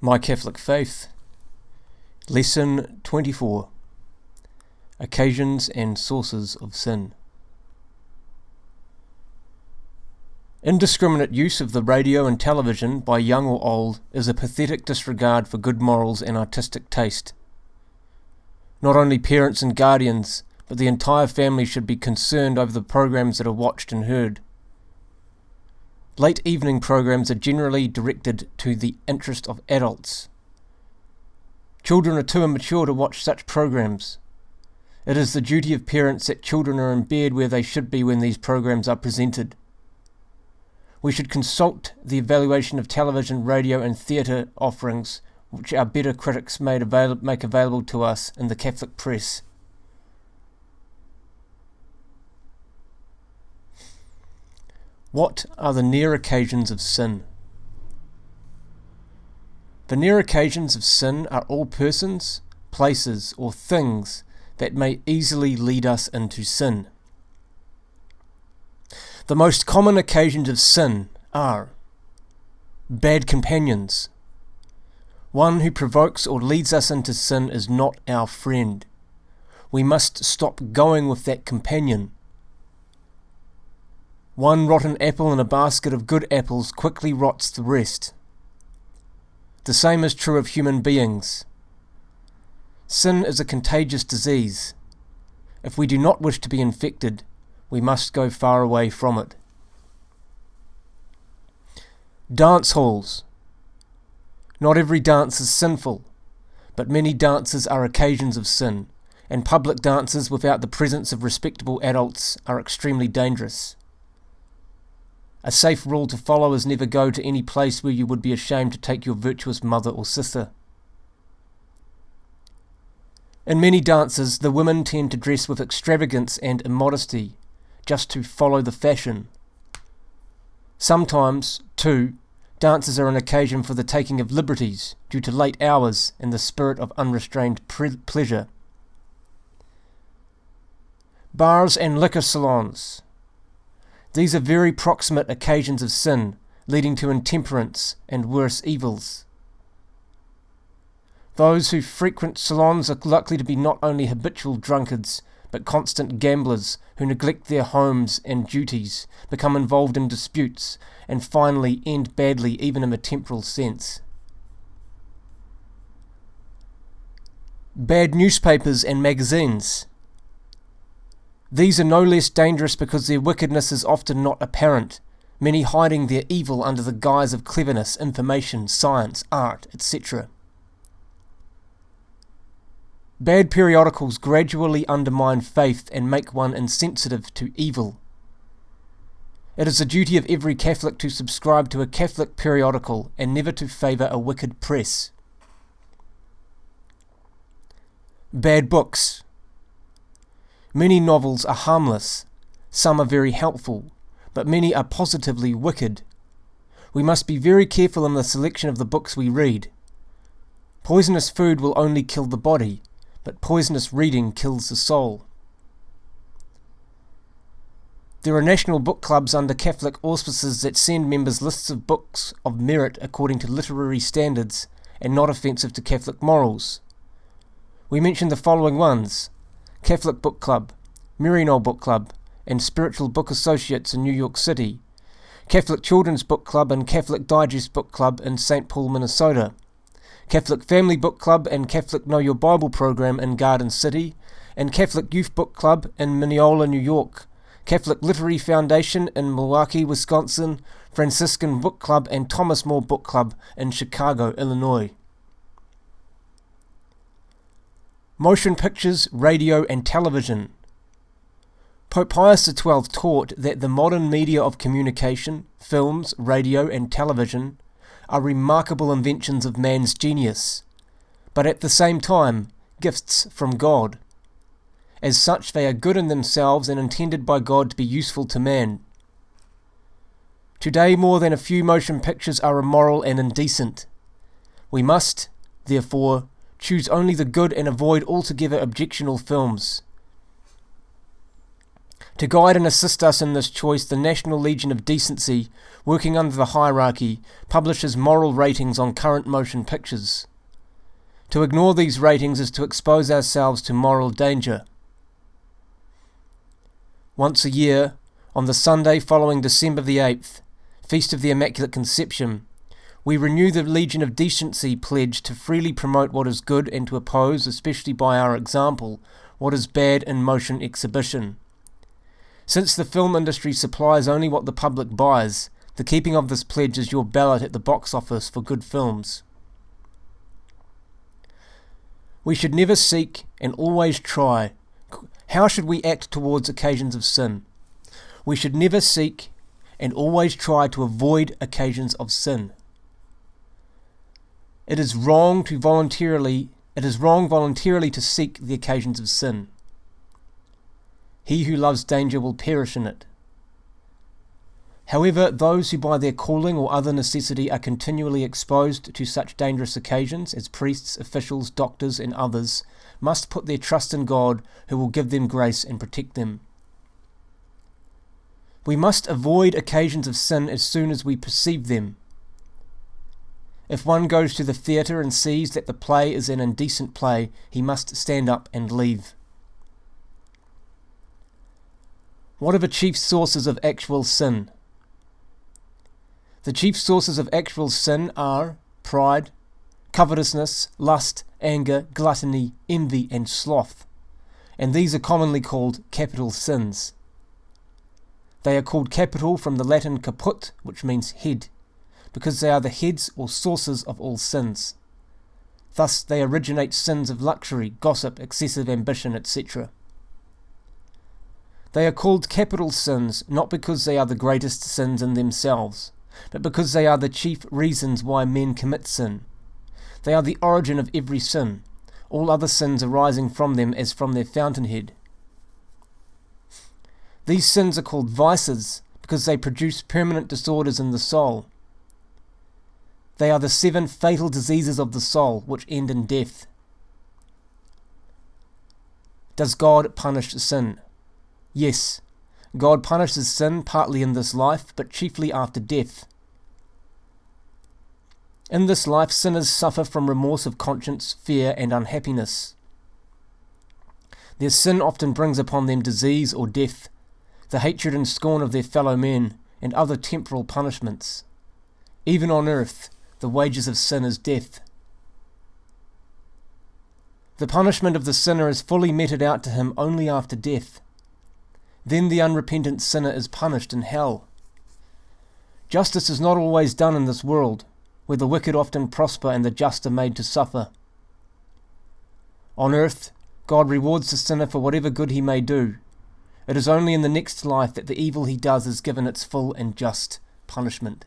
My Catholic Faith. Lesson 24. Occasions and Sources of Sin. Indiscriminate use of the radio and television by young or old is a pathetic disregard for good morals and artistic taste. Not only parents and guardians, but the entire family should be concerned over the programs that are watched and heard. Late evening programs are generally directed to the interest of adults. Children are too immature to watch such programs. It is the duty of parents that children are in bed where they should be when these programs are presented. We should consult the evaluation of television, radio and theatre offerings which our better critics make available to us in the Catholic press. What are the near occasions of sin? The near occasions of sin are all persons, places, or things that may easily lead us into sin. The most common occasions of sin are bad companions. One who provokes or leads us into sin is not our friend. We must stop going with that companion. One rotten apple in a basket of good apples quickly rots the rest. The same is true of human beings. Sin is a contagious disease. If we do not wish to be infected, we must go far away from it. Dance halls. Not every dance is sinful, but many dances are occasions of sin, and public dances without the presence of respectable adults are extremely dangerous. A safe rule to follow is never go to any place where you would be ashamed to take your virtuous mother or sister. In many dances, the women tend to dress with extravagance and immodesty, just to follow the fashion. Sometimes, too, dances are an occasion for the taking of liberties due to late hours and the spirit of unrestrained pleasure. Bars and liquor salons. These are very proximate occasions of sin, leading to intemperance and worse evils. Those who frequent salons are likely to be not only habitual drunkards, but constant gamblers who neglect their homes and duties, become involved in disputes, and finally end badly even in a temporal sense. Bad newspapers and magazines. These are no less dangerous because their wickedness is often not apparent, many hiding their evil under the guise of cleverness, information, science, art, etc. Bad periodicals gradually undermine faith and make one insensitive to evil. It is the duty of every Catholic to subscribe to a Catholic periodical and never to favour a wicked press. Bad books. Many novels are harmless, some are very helpful, but many are positively wicked. We must be very careful in the selection of the books we read. Poisonous food will only kill the body, but poisonous reading kills the soul. There are national book clubs under Catholic auspices that send members lists of books of merit according to literary standards and not offensive to Catholic morals. We mention the following ones: Catholic Book Club, Morrow Book Club, and Spiritual Book Associates in New York City, Catholic Children's Book Club and Catholic Digest Book Club in St. Paul, Minnesota, Catholic Family Book Club and Catholic Know Your Bible program in Garden City, and Catholic Youth Book Club in Mineola, New York, Catholic Literary Foundation in Milwaukee, Wisconsin, Franciscan Book Club and Thomas More Book Club in Chicago, Illinois. Motion pictures, radio and television. Pope Pius XII taught that the modern media of communication, films, radio and television, are remarkable inventions of man's genius, but at the same time, gifts from God. As such, they are good in themselves and intended by God to be useful to man. Today, more than a few motion pictures are immoral and indecent. We must, therefore, choose only the good and avoid altogether objectionable films. To guide and assist us in this choice, the National Legion of Decency, working under the hierarchy, publishes moral ratings on current motion pictures. To ignore these ratings is to expose ourselves to moral danger. Once a year, on the Sunday following December the 8th, Feast of the Immaculate Conception, we renew the Legion of Decency pledge to freely promote what is good and to oppose, especially by our example, what is bad in motion exhibition. Since the film industry supplies only what the public buys, the keeping of this pledge is your ballot at the box office for good films. We should never seek and always try. How should we act towards occasions of sin? We should never seek and always try to avoid occasions of sin. It is wrong voluntarily to seek the occasions of sin. He who loves danger will perish in it. However, those who by their calling or other necessity are continually exposed to such dangerous occasions, as priests, officials, doctors, and others, must put their trust in God, who will give them grace and protect them. We must avoid occasions of sin as soon as we perceive them. If one goes to the theatre and sees that the play is an indecent play, he must stand up and leave. What are the chief sources of actual sin? The chief sources of actual sin are pride, covetousness, lust, anger, gluttony, envy, and sloth, and these are commonly called capital sins. They are called capital from the Latin caput, which means head, because they are the heads or sources of all sins. Thus they originate sins of luxury, gossip, excessive ambition, etc. They are called capital sins not because they are the greatest sins in themselves, but because they are the chief reasons why men commit sin. They are the origin of every sin, all other sins arising from them as from their fountainhead. These sins are called vices because they produce permanent disorders in the soul. They are the 7 fatal diseases of the soul which end in death. Does God punish sin? Yes, God punishes sin partly in this life, but chiefly after death. In this life, sinners suffer from remorse of conscience, fear, and unhappiness. Their sin often brings upon them disease or death, the hatred and scorn of their fellow men, and other temporal punishments. Even on earth, the wages of sin is death. The punishment of the sinner is fully meted out to him only after death. Then the unrepentant sinner is punished in hell. Justice is not always done in this world, where the wicked often prosper and the just are made to suffer. On earth, God rewards the sinner for whatever good he may do. It is only in the next life that the evil he does is given its full and just punishment.